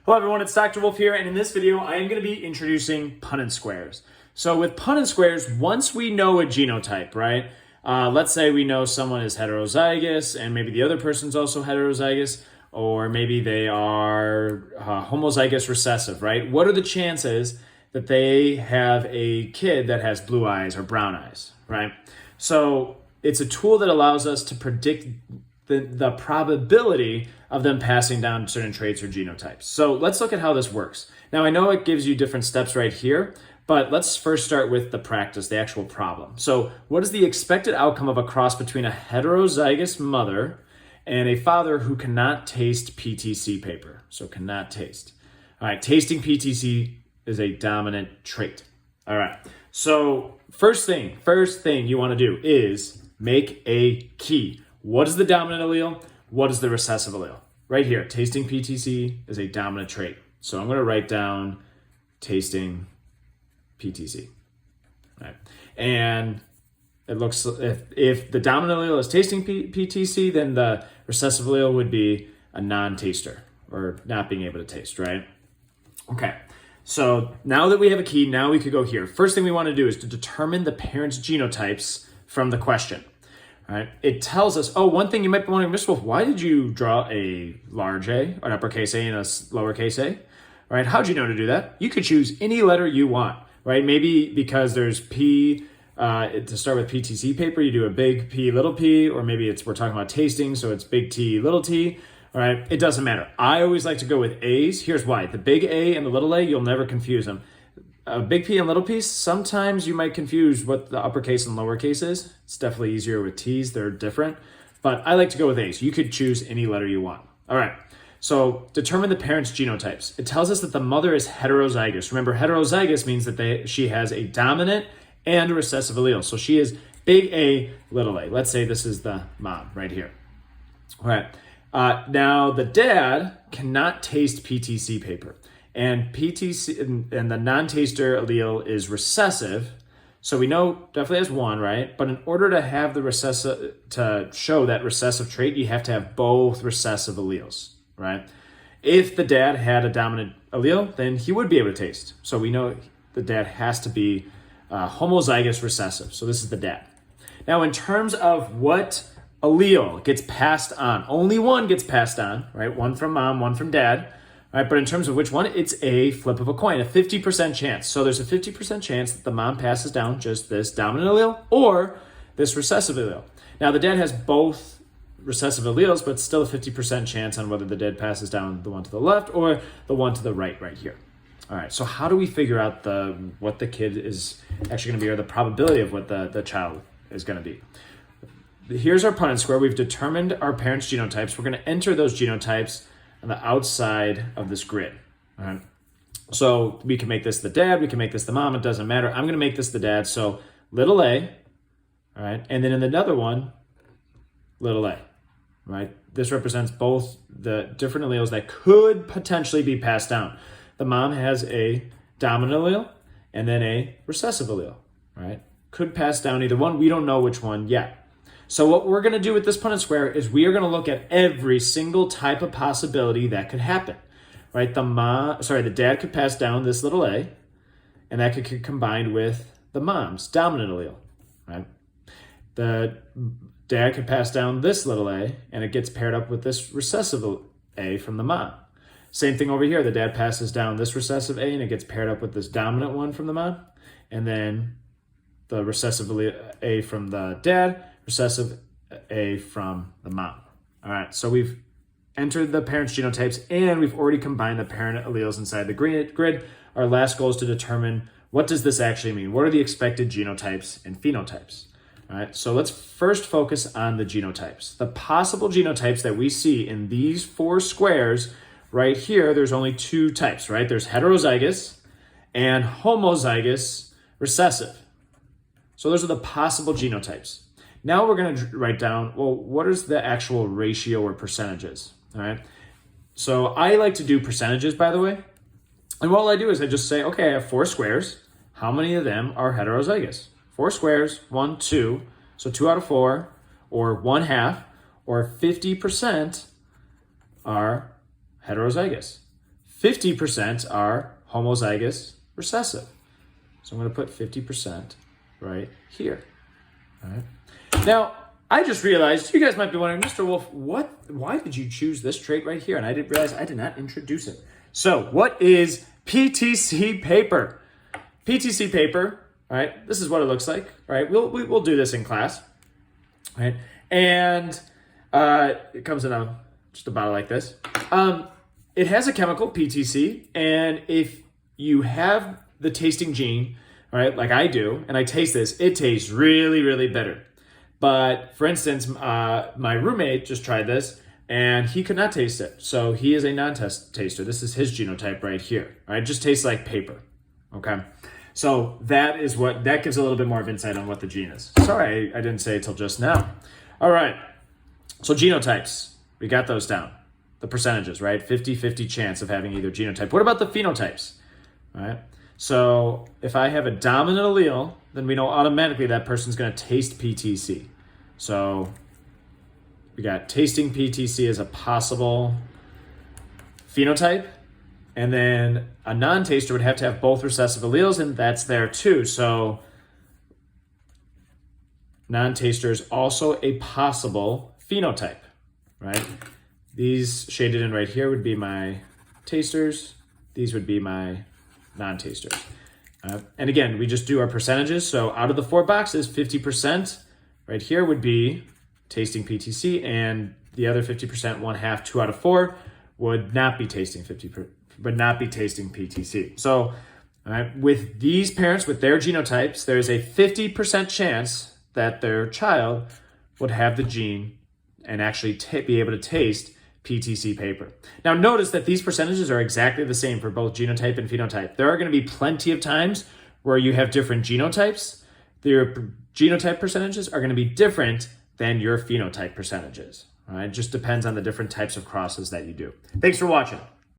Hello everyone, it's Dr. Wolfe here, and in this video I am going to be introducing Punnett Squares. So with Punnett Squares, once we know a genotype, right? Let's say we know someone is heterozygous and maybe the other person's also heterozygous, or maybe they are homozygous recessive, right? What are the chances that they have a kid that has blue eyes or brown eyes, right? So it's a tool that allows us to predict the probability of them passing down certain traits or genotypes. So let's look at how this works. Now I know it gives you different steps right here, but let's first start with the practice, the actual problem. So what is the expected outcome of a cross between a heterozygous mother and a father who cannot taste PTC paper? So cannot taste. All right, tasting PTC is a dominant trait. All right, so first thing you want to do is make a key. What is the dominant allele? What is the recessive allele? Right here, tasting PTC is a dominant trait. So I'm going to write down tasting PTC. All right. And it looks, if the dominant allele is tasting PTC, then the recessive allele would be a non-taster or not being able to taste, right? Okay. So now that we have a key, now we could go here. First thing we want to do is to determine the parent's genotypes from the question. All right. It tells us, one thing you might be wondering, Mr. Wolfe, why did you draw a large A, an uppercase A, and a lowercase a? All right. How'd you know to do that? You could choose any letter you want, right? Maybe because there's P, to start with PTC paper, you do a big P, little p, or maybe we're talking about tasting, so it's big T, little t. All right. It doesn't matter. I always like to go with A's. Here's why. The big A and the little a, you'll never confuse them. A big P and little p, sometimes you might confuse what the uppercase and lowercase is. It's definitely easier with T's. They're different. But I like to go with A's. You could choose any letter you want. All right. So determine the parent's genotypes. It tells us that the mother is heterozygous. Remember, heterozygous means that she has a dominant and a recessive allele. So she is big A, little a. Let's say this is the mom right here. All right. Now, the dad cannot taste PTC paper. And PTC and the non-taster allele is recessive. So we know definitely has one, right? But in order to have the recessive, to show that recessive trait, you have to have both recessive alleles, right? If the dad had a dominant allele, then he would be able to taste. So we know the dad has to be homozygous recessive. So this is the dad. Now, in terms of what allele gets passed on, only one gets passed on, right? One from mom, one from dad. Right, but in terms of which one, it's a flip of a coin, a 50% chance. So there's a 50% chance that the mom passes down just this dominant allele or this recessive allele. Now, the dad has both recessive alleles, but still a 50% chance on whether the dad passes down the one to the left or the one to the right here. All right, so how do we figure out what the kid is actually going to be, or the probability of what the child is going to be? Here's our Punnett square. We've determined our parents' genotypes. We're going to enter those genotypes on the outside of this grid. All right. So we can make this the dad, we can make this the mom, it doesn't matter. I'm gonna make this the dad, so little a, all right, and then in another one, little a, right? This represents both the different alleles that could potentially be passed down. The mom has a dominant allele and then a recessive allele, right? Could pass down either one, we don't know which one yet. So what we're going to do with this Punnett square is we are going to look at every single type of possibility that could happen, right? The dad could pass down this little a, and that could combine with the mom's dominant allele, right? The dad could pass down this little a, and it gets paired up with this recessive a from the mom. Same thing over here. The dad passes down this recessive a, and it gets paired up with this dominant one from the mom, and then the recessive a from the dad, recessive A from the mom. All right, so we've entered the parents' genotypes and we've already combined the parent alleles inside the grid. Our last goal is to determine, what does this actually mean? What are the expected genotypes and phenotypes? All right, so let's first focus on the genotypes. The possible genotypes that we see in these four squares right here, there's only two types, right? There's heterozygous and homozygous recessive. So those are the possible genotypes. Now we're going to write down, what is the actual ratio or percentages, all right? So I like to do percentages, by the way. And what I do is I just say, okay, I have four squares. How many of them are heterozygous? Four squares, 1, 2, so 2 out of 4, or 1/2, or 50% are heterozygous. 50% are homozygous recessive. So I'm going to put 50% right here. All right. Now, I just realized, you guys might be wondering, Mr. Wolfe, why did you choose this trait right here? And I didn't realize I did not introduce it. So what is PTC paper? PTC paper, all right, this is what it looks like, all right? We'll do this in class, all right? And it comes in just a bottle like this. It has a chemical, PTC, and if you have the tasting gene, all right, like I do, and I taste this, it tastes really, really bitter. But for instance, my roommate just tried this and he could not taste it. So he is a non-taster. This is his genotype right here. All right, it just tastes like paper. Okay. So that gives a little bit more of insight on what the gene is. Sorry, I didn't say it till just now. All right. So genotypes, we got those down. The percentages, right? 50-50 chance of having either genotype. What about the phenotypes? All right. So if I have a dominant allele, then we know automatically that person's going to taste PTC. So we got tasting PTC as a possible phenotype. And then a non-taster would have to have both recessive alleles, and that's there too. So non-taster is also a possible phenotype, right? These shaded in right here would be my tasters. These would be my non-tasters. And again, we just do our percentages. So out of the 4 boxes, 50% right here would be tasting PTC, and the other 50%, 1/2, 2 out of 4, would not be tasting PTC. So with these parents, with their genotypes, there's a 50% chance that their child would have the gene and actually be able to taste PTC paper. Now notice that these percentages are exactly the same for both genotype and phenotype. There are going to be plenty of times where you have different genotypes. Your genotype percentages are going to be different than your phenotype percentages. All right? It just depends on the different types of crosses that you do. Thanks for watching.